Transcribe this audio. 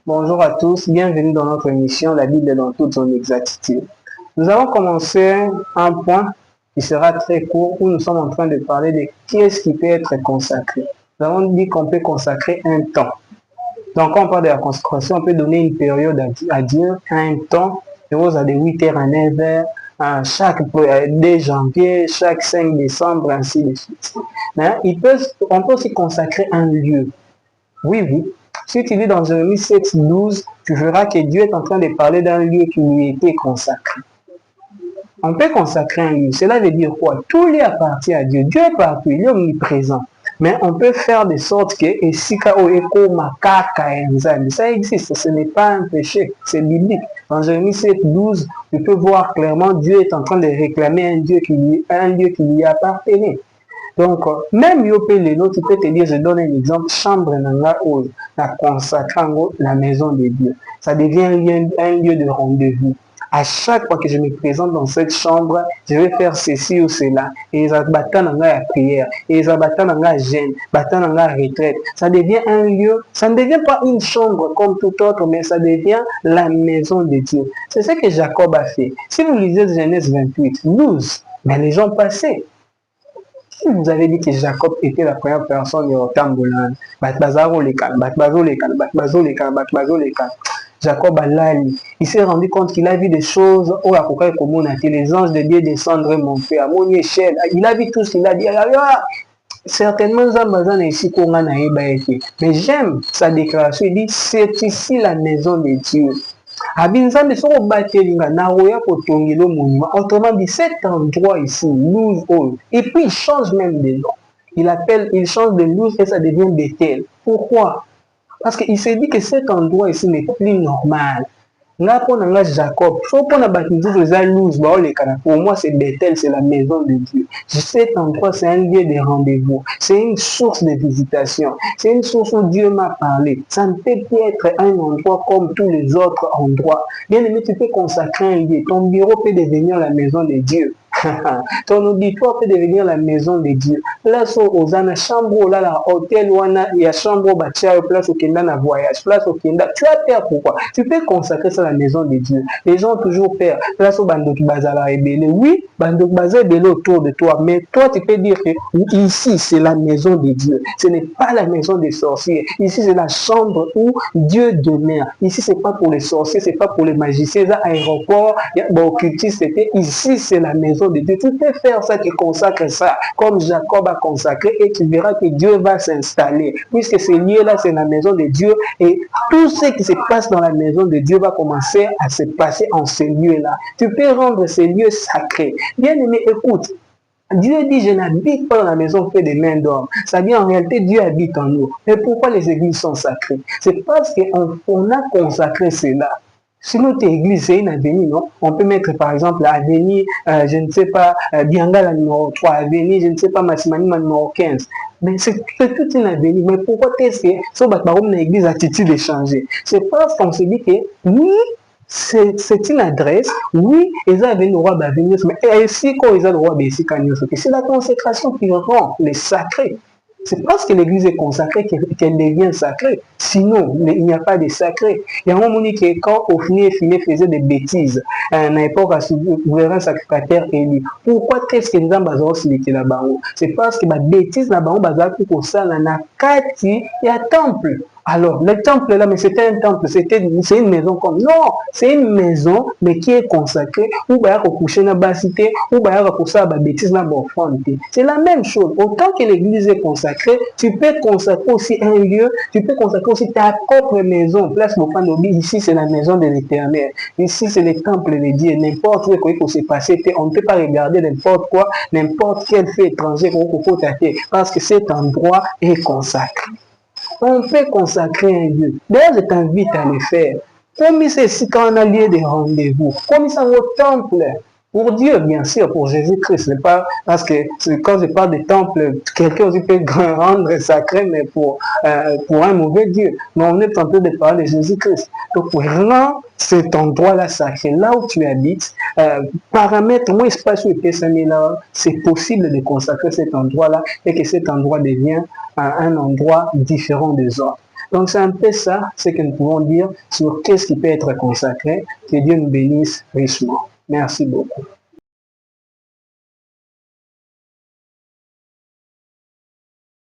Bonjour à tous, bienvenue dans notre émission La Bible dans toute son exactitude. Nous allons commencer un point qui sera très court où nous sommes en train de parler de qu'est-ce qui peut être consacré. Nous avons dit qu'on peut consacrer un temps. Donc quand on parle de la consécration, on peut donner une période à Dieu, un temps, de 8h à 9h, chaque 2 janvier, chaque 5 décembre, ainsi de suite. Mais on peut aussi consacrer un lieu. Oui. Si tu lis dans Jérémie 7, 12, tu verras que Dieu est en train de parler d'un lieu qui lui était consacré. On peut consacrer un lieu. Cela veut dire quoi? Tout lieu appartient à Dieu. Dieu est partout, il est omniprésent. Mais on peut faire de sorte que ça existe, ce n'est pas un péché, c'est biblique. Dans Jérémie 7, 12, tu peux voir clairement Dieu est en train de réclamer un lieu qui lui appartenait. Donc, même Yopeleno, tu peux te dire, je donne un exemple, chambre nanga ou la consacrant la maison de Dieu. Ça devient un lieu de rendez-vous. À chaque fois que je me présente dans cette chambre, je vais faire ceci ou cela. Et ça battant dans la prière, et ça battant dans la gêne, battant dans la retraite. Ça devient un lieu, ça ne devient pas une chambre comme tout autre, mais ça devient la maison de Dieu. C'est ce que Jacob a fait. Si vous lisez Genèse 28, 12, mais les gens passaient. Si vous avez dit que Jacob était la première personne de Tambolan, Jacob il s'est rendu compte qu'il a vu des choses, les anges de Dieu descendre et monter à mon échelle. Il a vu tout ce qu'il a dit. Certainement, mais j'aime sa déclaration. Il dit, c'est ici la maison de Dieu. Autrement dit, cet endroit ici, Luz, et puis il change même de nom. Il change de Luz et ça devient Bethel. Pourquoi? Parce qu'il s'est dit que cet endroit ici n'est plus normal. Jacob, pour moi c'est Bethel, c'est la maison de Dieu. Cet endroit c'est un lieu de rendez-vous, c'est une source de visitation, c'est une source où Dieu m'a parlé. Ça ne peut plus être un endroit comme tous les autres endroits. Bien aimé, tu peux consacrer un lieu, ton bureau peut devenir la maison de Dieu. Ton auditoire peut devenir la maison de Dieu. Place aux chambre, là, la hôtel, il y a chambre, place au Kenda, na voyage, place au Kenda. Tu as peur pourquoi? Tu peux consacrer ça à la maison de Dieu. Les gens ont toujours peur. Place au Bandoki Bazala Rebele. Oui, Bandoki Bazala Rebele autour de toi. Mais toi, tu peux dire que ici, c'est la maison de Dieu. Ce n'est pas la maison des sorciers. Ici, c'est la chambre où Dieu demeure. Ici, c'est pas pour les sorciers, c'est pas pour les magiciens. Aéroport, c'était ici, c'est la maison de Dieu. Tu peux faire ça, tu consacres ça, comme Jacob a consacré, et tu verras que Dieu va s'installer. Puisque ce lieu-là, c'est la maison de Dieu, et tout ce qui se passe dans la maison de Dieu va commencer à se passer en ce lieu-là. Tu peux rendre ces lieux sacrés. Bien aimé, écoute. Dieu dit, je n'habite pas dans la maison faite des mains d'homme. C'est-à-dire, en réalité, Dieu habite en nous. Mais pourquoi les églises sont sacrées? C'est parce qu'on a consacré cela. Si notre église, c'est une avenue, non? On peut mettre, par exemple, avenue, je ne sais pas, Biangala numéro 3, avenue, je ne sais pas, Massimanima numéro 15. Mais c'est toute une avenue. Mais pourquoi est-ce que, sur l'église, attitude est changée? C'est parce qu'on se dit que, oui, c'est une adresse, oui, ils avaient le roi d'avenir, mais ainsi quand ils ont le roi de c'est la consécration qui rend les sacrés. C'est parce que l'église est consacrée qu'elle devient sacrée. Sinon, il n'y a pas de sacré. Il y a un moment que quand Ophni faisait des bêtises, à une époque, vous verrez un sacrificateur élu. Pourquoi est-ce que les gens ont là-bas? C'est parce que la bêtise là-bas, pour ça, il y a temple. Alors, le temple là, mais c'était un temple, c'est une maison comme... Non, c'est une maison, mais qui est consacrée, où il y a coucher dans la cité, où il y a pour ça, bêtise dans la c'est la même chose. Autant que l'église est consacrée, tu peux consacrer aussi un lieu, tu peux consacrer aussi ta propre maison. Place mon fan ici c'est la maison de l'Éternel. Ici c'est le temple de Dieu. N'importe où il peut se passer, on ne peut pas regarder n'importe quoi, n'importe quel fait étranger qu'on peut tâter, parce que cet endroit est consacré. On peut consacrer un lieu. D'ailleurs, je t'invite à le faire. Comme c'est ici quand on a lieu de rendez-vous. Comme ça au temple. Pour Dieu, bien sûr, pour Jésus-Christ. Ce n'est pas parce que quand je parle de temple, quelqu'un aussi peut rendre sacré, mais pour un mauvais Dieu. Mais on est en train de parler de Jésus-Christ. Donc, pour rendre cet endroit-là sacré, là où tu habites, paramètre, moi, espace où c'est possible de consacrer cet endroit-là et que cet endroit devient un endroit différent des autres. Donc c'est un peu ça, ce que nous pouvons dire sur qu'est-ce qui peut être consacré. Que Dieu nous bénisse richement. Merci beaucoup.